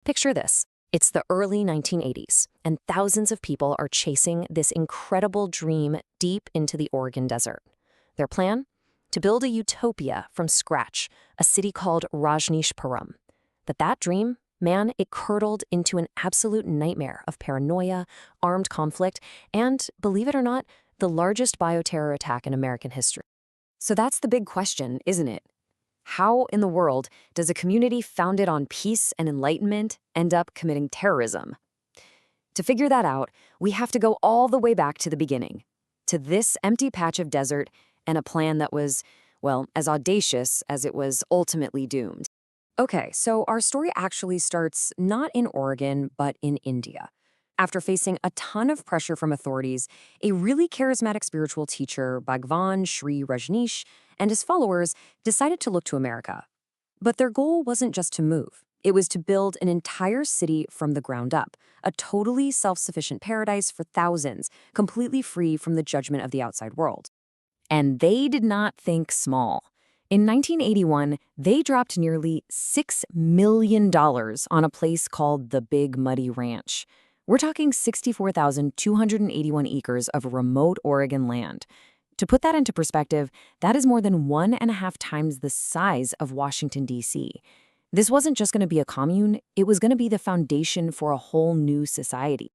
Picture this. It's the early 1980s, and thousands of people are chasing this incredible dream deep into the Oregon desert. Their plan? To build a utopia from scratch, a city called Rajneeshpuram. But that dream, man, it curdled into an absolute nightmare of paranoia, armed conflict, and, believe it or not, the largest bioterror attack in American history. So that's the big question, isn't it? How in the world does a community founded on peace and enlightenment end up committing terrorism? To figure that out, we have to go all the way back to the beginning, to this empty patch of desert and a plan that was, well, as audacious as it was ultimately doomed. Okay, so our story actually starts not in Oregon, but in India. After facing a ton of pressure from authorities, a really charismatic spiritual teacher, Bhagwan Shree Rajneesh, and his followers decided to look to America. But their goal wasn't just to move. It was to build an entire city from the ground up, a totally self-sufficient paradise for thousands, completely free from the judgment of the outside world. And they did not think small. In 1981, they dropped nearly $6 million on a place called the Big Muddy Ranch. We're talking 64,281 acres of remote Oregon land. To put that into perspective, that is more than 1.5 times the size of Washington, D.C. This wasn't just going to be a commune, it was going to be the foundation for a whole new society.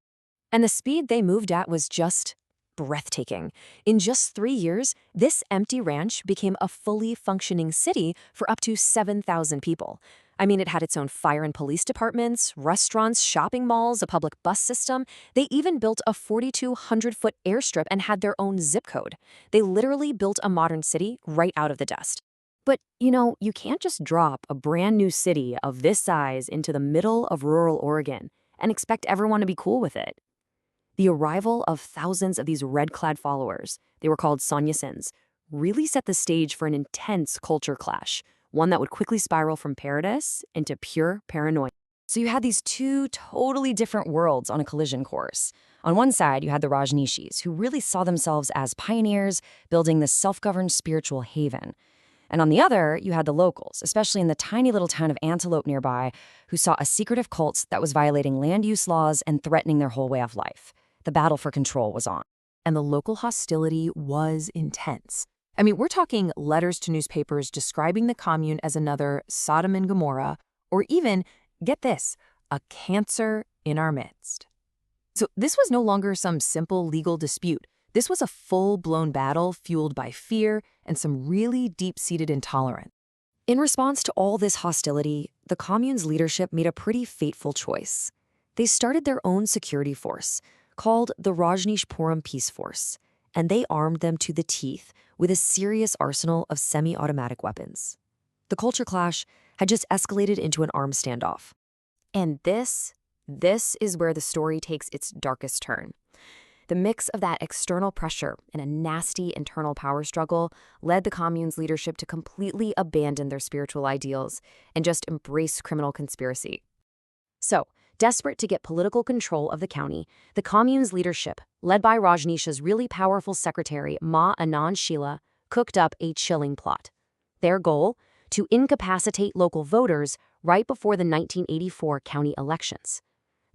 And the speed they moved at was just breathtaking. In just 3 years, this empty ranch became a fully functioning city for up to 7,000 people. I mean, it had its own fire and police departments, restaurants, shopping malls, a public bus system. They even built a 4,200-foot airstrip and had their own zip code. They literally built a modern city right out of the dust. But, you can't just drop a brand new city of this size into the middle of rural Oregon and expect everyone to be cool with it. The arrival of thousands of these red-clad followers, they were called sannyasins, really set the stage for an intense culture clash, one that would quickly spiral from paradise into pure paranoia. So you had these two totally different worlds on a collision course. On one side, you had the Rajneeshis, who really saw themselves as pioneers, building this self-governed spiritual haven. And on the other, you had the locals, especially in the tiny little town of Antelope nearby, who saw a secretive cult that was violating land use laws and threatening their whole way of life. The battle for control was on. And the local hostility was intense. I mean, we're talking letters to newspapers describing the commune as another Sodom and Gomorrah, or even, get this, a cancer in our midst. So this was no longer some simple legal dispute. This was a full-blown battle fueled by fear and some really deep-seated intolerance. In response to all this hostility, the commune's leadership made a pretty fateful choice. They started their own security force, called the Rajneeshpuram Peace Force, and they armed them to the teeth with a serious arsenal of semi-automatic weapons. The culture clash had just escalated into an armed standoff. And this is where the story takes its darkest turn. The mix of that external pressure and a nasty internal power struggle led the commune's leadership to completely abandon their spiritual ideals and just embrace criminal conspiracy. So, desperate to get political control of the county, the commune's leadership, led by Rajneesh's really powerful secretary, Ma Anand Sheela, cooked up a chilling plot. Their goal? To incapacitate local voters right before the 1984 county elections.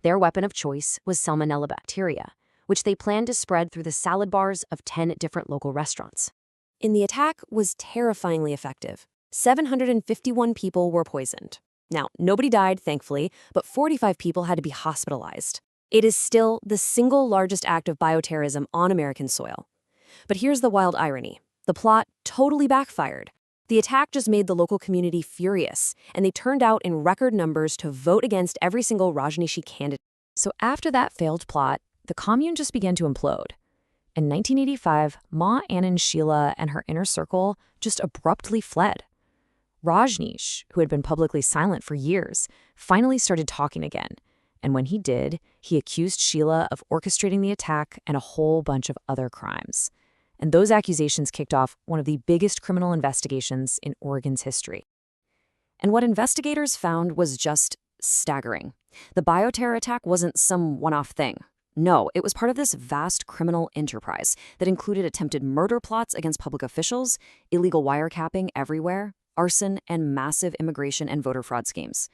Their weapon of choice was salmonella bacteria, which they planned to spread through the salad bars of 10 different local restaurants. And the attack was terrifyingly effective. 751 people were poisoned. Now, nobody died, thankfully, but 45 people had to be hospitalized. It is still the single largest act of bioterrorism on American soil. But here's the wild irony. The plot totally backfired. The attack just made the local community furious, and they turned out in record numbers to vote against every single Rajneeshi candidate. So after that failed plot, the commune just began to implode. In 1985, Ma Anand Sheela and her inner circle just abruptly fled. Rajneesh, who had been publicly silent for years, finally started talking again. And when he did, he accused Sheela of orchestrating the attack and a whole bunch of other crimes. And those accusations kicked off one of the biggest criminal investigations in Oregon's history. And what investigators found was just staggering. The bioterror attack wasn't some one-off thing. No, it was part of this vast criminal enterprise that included attempted murder plots against public officials, illegal wiretapping everywhere, arson, and massive immigration and voter fraud schemes.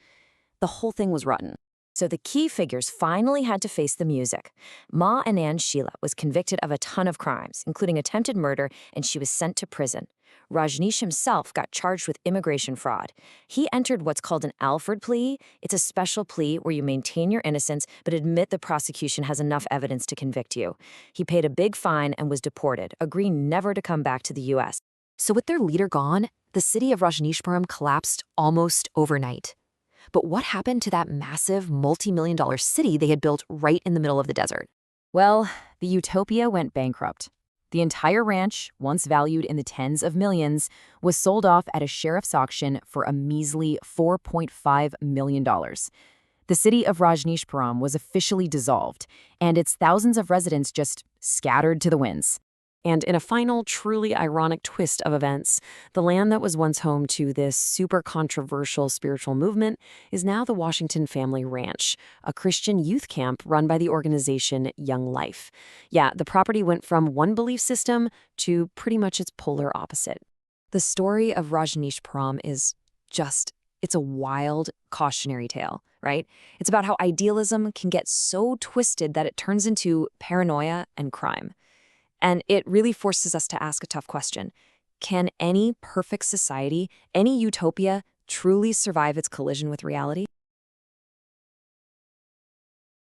The whole thing was rotten. So the key figures finally had to face the music. Ma Anand Sheela was convicted of a ton of crimes, including attempted murder, and she was sent to prison. Rajneesh himself got charged with immigration fraud. He entered what's called an Alford plea. It's a special plea where you maintain your innocence but admit the prosecution has enough evidence to convict you. He paid a big fine and was deported, agreeing never to come back to the U.S. So with their leader gone, the city of Rajneeshpuram collapsed almost overnight. But what happened to that massive multi-million-dollar city they had built right in the middle of the desert? Well, the Utopia went bankrupt. The entire ranch, once valued in the tens of millions, was sold off at a sheriff's auction for a measly $4.5 million. The city of Rajneeshpuram was officially dissolved, and its thousands of residents just scattered to the winds. And in a final, truly ironic twist of events, the land that was once home to this super controversial spiritual movement is now the Washington Family Ranch, a Christian youth camp run by the organization Young Life. Yeah, the property went from one belief system to pretty much its polar opposite. The story of Rajneeshpuram is it's a wild, cautionary tale, right? It's about how idealism can get so twisted that it turns into paranoia and crime. And it really forces us to ask a tough question. Can any perfect society, any utopia, truly survive its collision with reality?